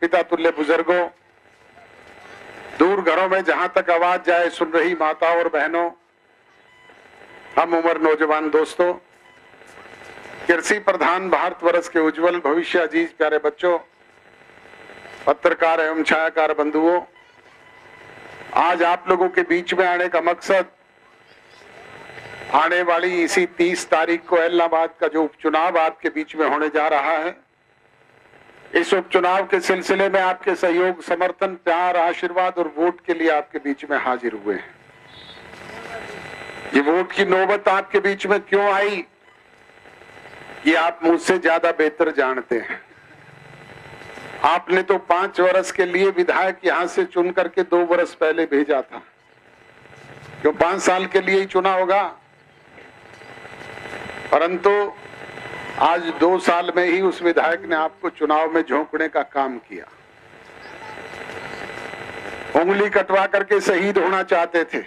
पिता तुल्य बुजुर्गों, दूर घरों में जहां तक आवाज जाए सुन रही माताओं और बहनों, हम उम्र नौजवान दोस्तों, कृषि प्रधान भारतवर्ष के उज्जवल भविष्य अजीज प्यारे बच्चों, पत्रकार एवं छायाकार बंधुओं, आज आप लोगों के बीच में आने का मकसद आने वाली इसी 30 तारीख को इलाहाबाद का जो उपचुनाव आपके बीच में होने जा रहा है, इस उपचुनाव के सिलसिले में आपके सहयोग, समर्थन, प्यार, आशीर्वाद और वोट के लिए आपके बीच में हाजिर हुए हैं। ये वोट की नौबत आपके बीच में क्यों आई, ये आप मुझसे ज्यादा बेहतर जानते हैं। आपने तो 5 वर्ष के लिए विधायक यहां से चुन करके 2 वर्ष पहले भेजा था, क्यों 5 साल के लिए ही चुना होगा, परंतु आज 2 साल में ही उस विधायक ने आपको चुनाव में झोंकने का काम किया। उंगली कटवा करके शहीद होना चाहते थे।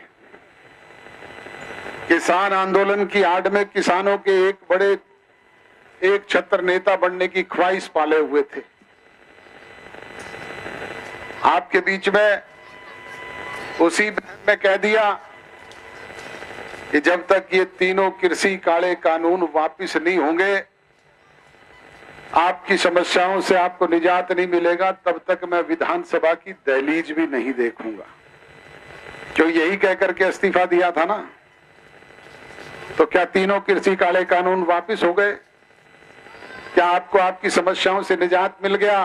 किसान आंदोलन की आड़ में किसानों के एक छत्र नेता बनने की ख्वाहिश पाले हुए थे। आपके बीच में उसी में कह दिया कि जब तक ये तीनों कृषि काले कानून वापिस नहीं होंगे, आपकी समस्याओं से आपको निजात नहीं मिलेगा, तब तक मैं विधानसभा की दहलीज भी नहीं देखूंगा। जो यही कहकर के इस्तीफा दिया था ना, तो क्या तीनों कृषि काले कानून वापिस हो गए? क्या आपको आपकी समस्याओं से निजात मिल गया?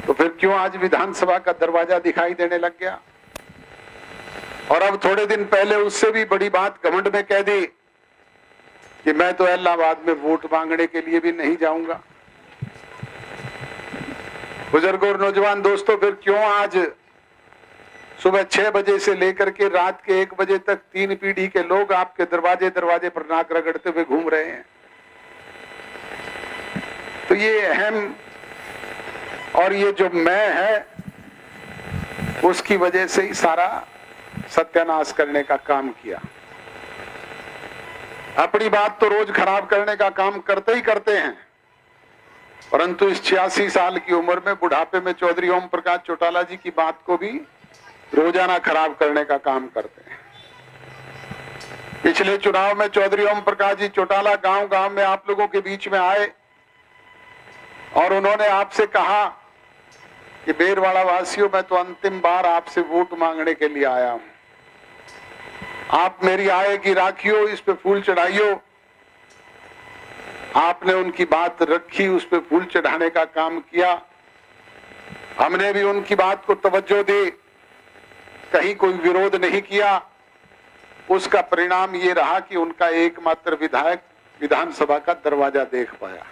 तो फिर क्यों आज विधानसभा का दरवाजा दिखाई देने लग गया? और अब थोड़े दिन पहले उससे भी बड़ी बात घमंड में कह दी कि मैं तो इलाहाबाद में वोट मांगने के लिए भी नहीं जाऊंगा। बुजुर्गों और नौजवान दोस्तों, फिर क्यों आज सुबह 6 बजे से लेकर के रात के 1 बजे तक 3 पीढ़ी के लोग आपके दरवाजे दरवाजे पर नाक रगड़ते हुए घूम रहे हैं? तो ये अहम और ये जो मैं है, उसकी वजह से ही सारा सत्यानाश करने का काम किया। अपनी बात तो रोज खराब करने का काम करते ही करते हैं, परंतु इस 86 साल की उम्र में बुढ़ापे में चौधरी ओम प्रकाश चौटाला जी की बात को भी रोजाना खराब करने का काम करते हैं। पिछले चुनाव में चौधरी ओम प्रकाश जी चौटाला गांव गांव में आप लोगों के बीच में आए और उन्होंने आपसे कहा कि बेरवाड़ा वासियों, मैं तो अंतिम बार आपसे वोट मांगने के लिए आया हूं, आप मेरी आय की राखियो, इस पे फूल चढ़ाइयो। आपने उनकी बात रखी, उस पे फूल चढ़ाने का काम किया। हमने भी उनकी बात को तवज्जो दी, कहीं कोई विरोध नहीं किया। उसका परिणाम ये रहा कि उनका एकमात्र विधायक विधानसभा का दरवाजा देख पाया,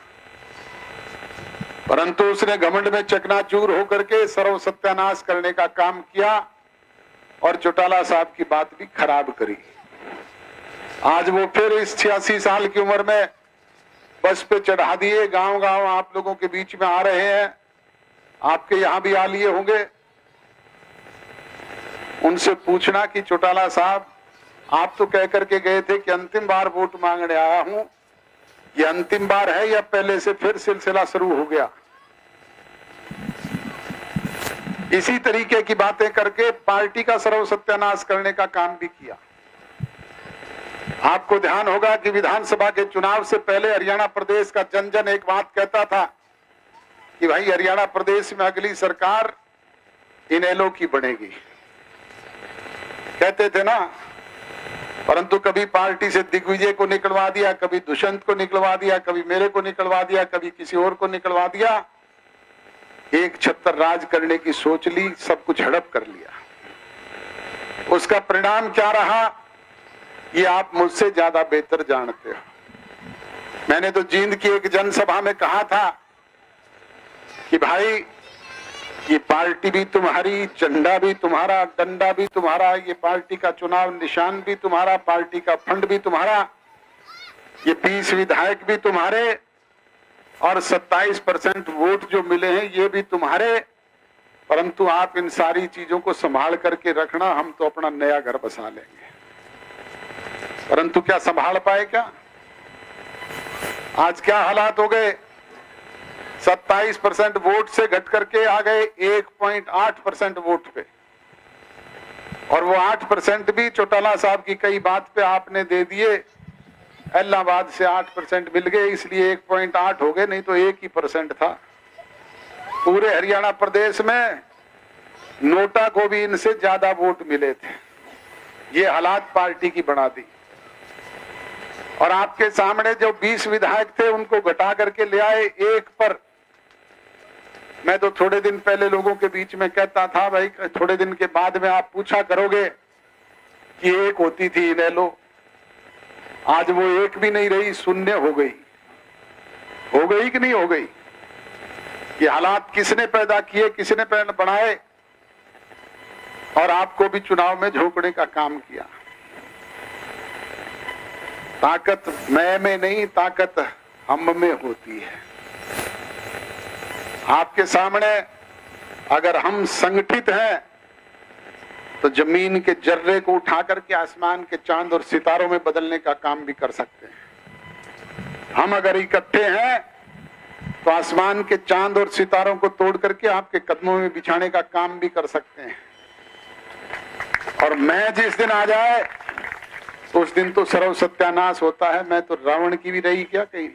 परंतु उसने घमंड में चकनाचूर होकर के सर्व सत्यानाश करने का काम किया और चौटाला साहब की बात भी खराब करी। आज वो फिर इस 86 साल की उम्र में बस पे चढ़ा दिए, गांव गांव आप लोगों के बीच में आ रहे हैं। आपके यहां भी आ लिए होंगे। उनसे पूछना कि चौटाला साहब, आप तो कह करके गए थे कि अंतिम बार वोट मांगने आया हूं, ये अंतिम बार है या पहले से फिर सिलसिला शुरू हो गया? इसी तरीके की बातें करके पार्टी का सर्व सत्यानाश करने का काम भी किया। आपको ध्यान होगा कि विधानसभा के चुनाव से पहले हरियाणा प्रदेश का जन जन एक बात कहता था कि भाई हरियाणा प्रदेश में अगली सरकार इनेलो की बनेगी, कहते थे ना। परंतु कभी पार्टी से दिग्विजय को निकलवा दिया, कभी दुष्यंत को निकलवा दिया, कभी मेरे को निकलवा दिया, कभी किसी और को निकलवा दिया। एक छत्तर राज करने की सोच ली, सब कुछ हड़प कर लिया। उसका परिणाम क्या रहा, ये आप मुझसे ज्यादा बेहतर जानते हो। मैंने तो जींद की एक जनसभा में कहा था कि भाई ये पार्टी भी तुम्हारी, झंडा भी तुम्हारा, डंडा भी तुम्हारा, ये पार्टी का चुनाव निशान भी तुम्हारा, पार्टी का फंड भी तुम्हारा, ये 20 विधायक भी तुम्हारे और 27% वोट जो मिले हैं ये भी तुम्हारे। परंतु आप इन सारी चीजों को संभाल करके रखना, हम तो अपना नया घर बसा लेंगे। परंतु क्या संभाल पाए? क्या आज क्या हालात हो गए? 27% वोट से घट करके आ गए 1.8% वोट पे। और वो 8% भी चौटाला साहब की कई बात पे आपने दे दिए। इलाहाबाद से 8% मिल गए, इसलिए 1.8 हो गए, नहीं तो 1% था। पूरे हरियाणा प्रदेश में नोटा को भी इनसे ज्यादा वोट मिले थे। ये हालात पार्टी की बना दी। और आपके सामने जो 20 विधायक थे उनको घटा करके ले आए 1 पर। मैं तो थोड़े दिन पहले लोगों के बीच में कहता था, भाई थोड़े दिन के बाद में आप पूछा करोगे कि 1 होती थी, ले लो। आज वो 1 भी नहीं रही, शून्य हो गई। हो गई कि नहीं हो गई? ये हालात किसने पैदा किए, किसने बनाए? और आपको भी चुनाव में झोंकने का काम किया। ताकत मैं में नहीं, ताकत हम में होती है। आपके सामने अगर हम संगठित हैं तो जमीन के जर्रे को उठा करके आसमान के चांद और सितारों में बदलने का काम भी कर सकते हैं। हम अगर इकट्ठे हैं तो आसमान के चांद और सितारों को तोड़ करके आपके कदमों में बिछाने का काम भी कर सकते हैं। और मैं जिस दिन आ जाए उस दिन तो सर्व सत्यानाश होता है। मैं तो रावण की भी रही क्या कहीं,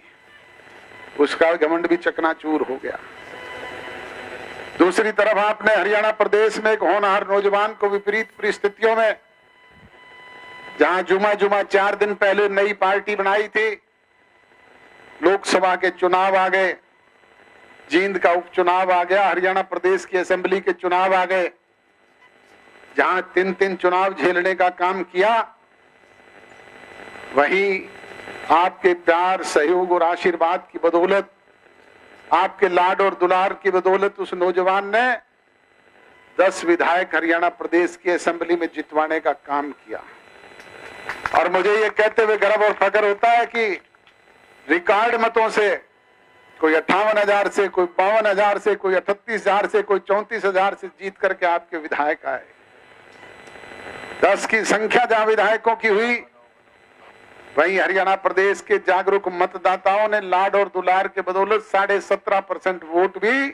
उसका घमंड भी चकनाचूर हो गया। दूसरी तरफ आपने हरियाणा प्रदेश में एक होनहार नौजवान को विपरीत परिस्थितियों में, जहां जुमा 4 दिन पहले नई पार्टी बनाई थी, लोकसभा के चुनाव आ गए, जींद का उपचुनाव आ गया, हरियाणा प्रदेश की असेंबली के चुनाव आ गए, जहां 3 चुनाव झेलने का काम किया, वहीं आपके प्यार, सहयोग और आशीर्वाद की बदौलत, आपके लाड और दुलार की बदौलत उस नौजवान ने 10 विधायक हरियाणा प्रदेश की असेंबली में जितवाने का काम किया। और मुझे ये कहते हुए गर्व और फख्र होता है कि रिकॉर्ड मतों से, कोई 58,000 से, कोई 52,000 से, कोई 38,000 से, कोई 34,000 से जीत करके आपके विधायक आए। 10 की संख्या जहां विधायकों की हुई, वहीं हरियाणा प्रदेश के जागरूक मतदाताओं ने लाड और दुलार के बदौलत 17.5% वोट भी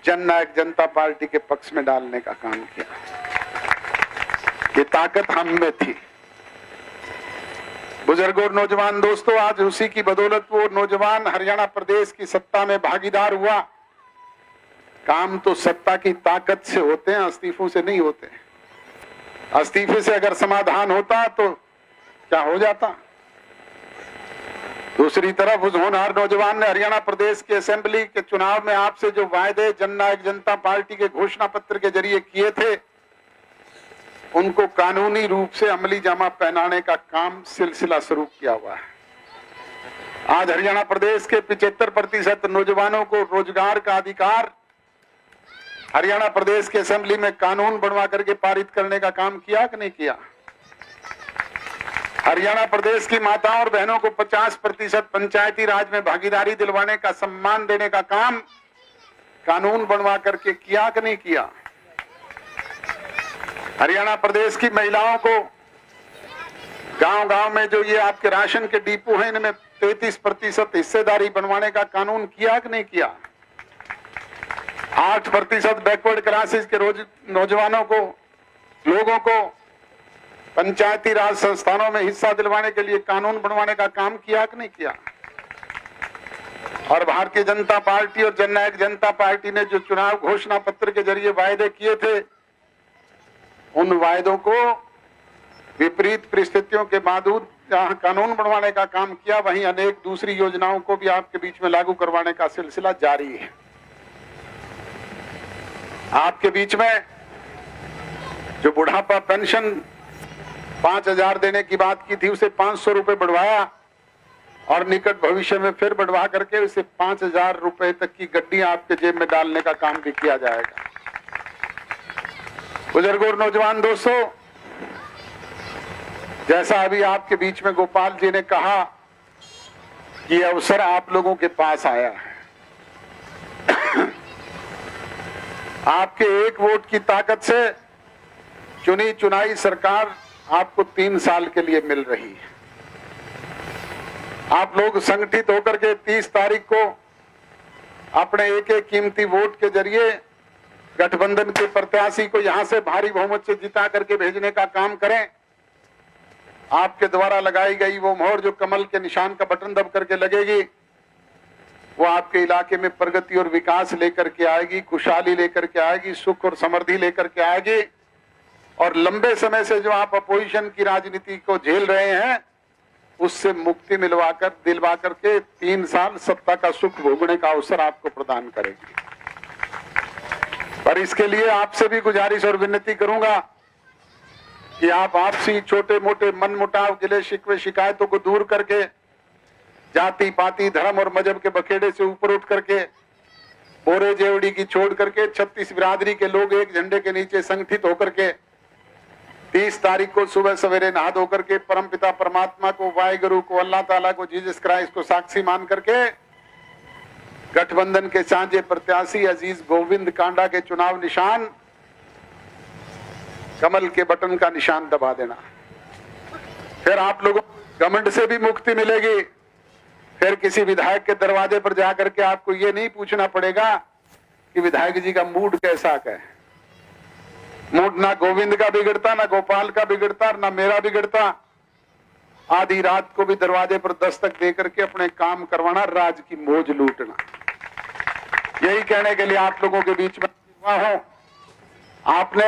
जननायक जनता पार्टी के पक्ष में डालने का काम किया। ये ताकत हम में थी। बुजुर्गों और नौजवान दोस्तों, आज उसी की बदौलत वो नौजवान हरियाणा प्रदेश की सत्ता में भागीदार हुआ। काम तो सत्ता की ताकत से होते हैं, इस्तीफों से नहीं होते। इस्तीफे से अगर समाधान होता तो क्या हो जाता। दूसरी तरफ उस होनहार नौजवान ने हरियाणा प्रदेश के असेंबली के चुनाव में आपसे जो वायदे जननायक जनता पार्टी के घोषणा पत्र के जरिए किए थे, उनको कानूनी रूप से अमली जामा पहनाने का काम सिलसिला शुरू किया हुआ है। आज हरियाणा प्रदेश के 75% नौजवानों को रोजगार का अधिकार हरियाणा प्रदेश के असेंबली में कानून बनवा करके पारित करने का काम किया कि नहीं किया। हरियाणा प्रदेश की माताओं और बहनों को 50% पंचायती राज में भागीदारी दिलवाने का, सम्मान देने का काम कानून बनवा करके किया कि नहीं किया। हरियाणा प्रदेश की महिलाओं को गांव-गांव में जो ये आपके राशन के डिपो हैं, इनमें 33% हिस्सेदारी बनवाने का कानून किया कि नहीं किया। 8% बैकवर्ड क्लासेस के नौजवानों को, लोगों को पंचायती राज संस्थानों में हिस्सा दिलवाने के लिए कानून बनवाने का काम किया कि नहीं किया। और भारतीय जनता पार्टी और जननायक जनता पार्टी ने जो चुनाव घोषणा पत्र के जरिए वायदे किए थे, उन वायदों को विपरीत परिस्थितियों के बावजूद जहां कानून बनवाने का काम किया, वहीं अनेक दूसरी योजनाओं को भी आपके बीच में लागू करवाने का सिलसिला जारी है। आपके बीच में जो बुढ़ापा पेंशन 5,000 देने की बात की थी, उसे 500 रुपए बढ़वाया और निकट भविष्य में फिर बढ़वा करके उसे 5,000 रुपए तक की गड्डी आपके जेब में डालने का काम भी किया जाएगा। बुजुर्गों और नौजवान दोस्तों, जैसा अभी आपके बीच में गोपाल जी ने कहा कि अवसर आप लोगों के पास आया है। आपके एक वोट की ताकत से चुनी चुनाई सरकार आपको 3 साल के लिए मिल रही है। आप लोग संगठित होकर के 30 तारीख को अपने एक एक कीमती वोट के जरिए गठबंधन के प्रत्याशी को यहां से भारी बहुमत से जिता करके भेजने का काम करें। आपके द्वारा लगाई गई वो मोहर जो कमल के निशान का बटन दब करके लगेगी, वो आपके इलाके में प्रगति और विकास लेकर के आएगी, खुशहाली लेकर के आएगी, सुख और समृद्धि लेकर के आएगी। और लंबे समय से जो आप अपोजिशन की राजनीति को झेल रहे हैं, उससे मुक्ति दिलवा करके 3 साल सत्ता का सुख भोगने का अवसर आपको प्रदान करेगी। पर इसके लिए आपसे भी गुजारिश और विनती करूंगा कि आप आपसी छोटे मोटे मनमुटाव, गिले शिकवे, शिकायतों को दूर करके जाति पाति धर्म और मजहब के बखेड़े से ऊपर उठ करके बोरे जेवड़ी की छोड़ करके 36 बिरादरी के लोग एक झंडे के नीचे संगठित होकर के 30 तारीख को सुबह सवेरे नहा धो करके परमपिता परमात्मा को, वाहिगुरु को, अल्लाह ताला को, जीसस क्राइस्ट को साक्षी मान करके गठबंधन के सांझे प्रत्याशी अजीज गोविंद कांडा के चुनाव निशान कमल के बटन का निशान दबा देना। फिर आप लोगों को घमंड से भी मुक्ति मिलेगी। फिर किसी विधायक के दरवाजे पर जाकर के आपको ये नहीं पूछना पड़ेगा कि विधायक जी का मूड कैसा है। मूड ना गोविंद का बिगड़ता, ना गोपाल का बिगड़ता, ना मेरा बिगड़ता। आधी रात को भी दरवाजे पर दस्तक दे करके अपने काम करवाना, राज की मौज लूटना। यही कहने के लिए आप लोगों के बीच में हुआ हूं। आपने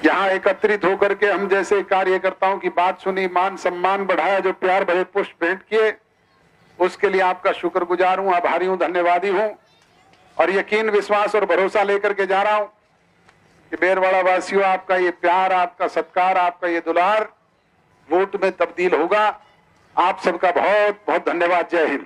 यहां एकत्रित होकर के हम जैसे कार्यकर्ताओं की बात सुनी, मान सम्मान बढ़ाया, जो प्यार भरे पुष्प भेंट किए, उसके लिए आपका शुक्रगुजार हूं, आभारी हूं, धन्यवादी हूं। और यकीन, विश्वास और भरोसा लेकर के जा रहा हूं कि बेरवाड़ा वासियों, आपका ये प्यार, आपका सत्कार, आपका ये दुलार वोट में तब्दील होगा। आप सबका बहुत बहुत धन्यवाद। जय हिंद।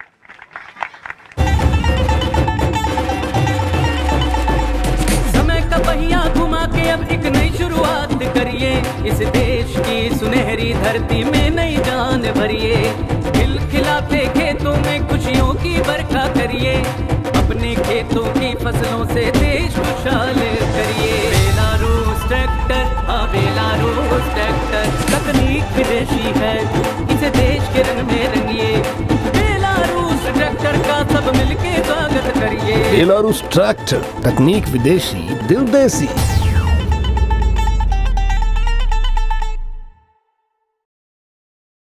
समय का पहिया घुमा के अब एक नई शुरुआत करिए, इस देश की सुनहरी धरती में नई जान भरिए। खिलखिलाते खेतों में खुशियों की बरखा करिए, अपने खेतों की फसलों से देश खुशहाल करिए। बेलारूस ट्रैक्टर, हाँ बेलारूस ट्रैक्टर, तकनीक विदेशी है, इसे देश के रंग में रंगिए। बेलारूस ट्रैक्टर का सब मिलके स्वागत करिए। बेलारूस ट्रैक्टर, तकनीक विदेशी, दिल देसी।